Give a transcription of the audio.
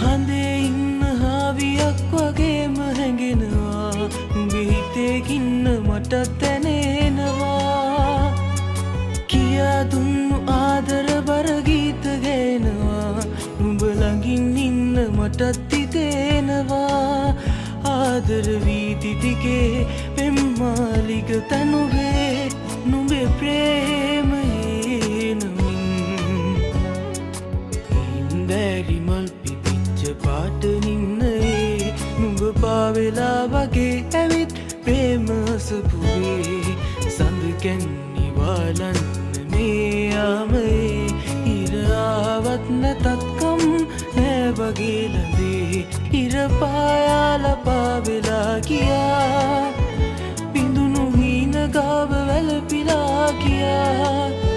හඳේ ඉන්න හාවියක් වගේම හැඟෙනවා උඹේ හිතේ ගින්න මට දැනෙනවා කියා දුන්නු ආදර බර ගීත ගේනවා උඹ ළඟින් ඉන්න මටත් හිතෙනවා ආදර වීදි දිගේ පෙම්මාලිග තනුවේ නුඹේ ප්‍රේමයේ නමින් ඉන්දැරි මල් පිපිච්ච පාට නින්නේ නුඹ පාවෙලා වගේ ඇවිත් ප්‍රේම සපුවේ සඳ කැන්නි වාලන්න මේ යාමේ ඉර ආවත් නැතත්කම් නෑ වගේ ලඳේ ඉර පායාලා පාවෙලා ගියා බිඳුණු හීන ගාව වැළපිලා ගියා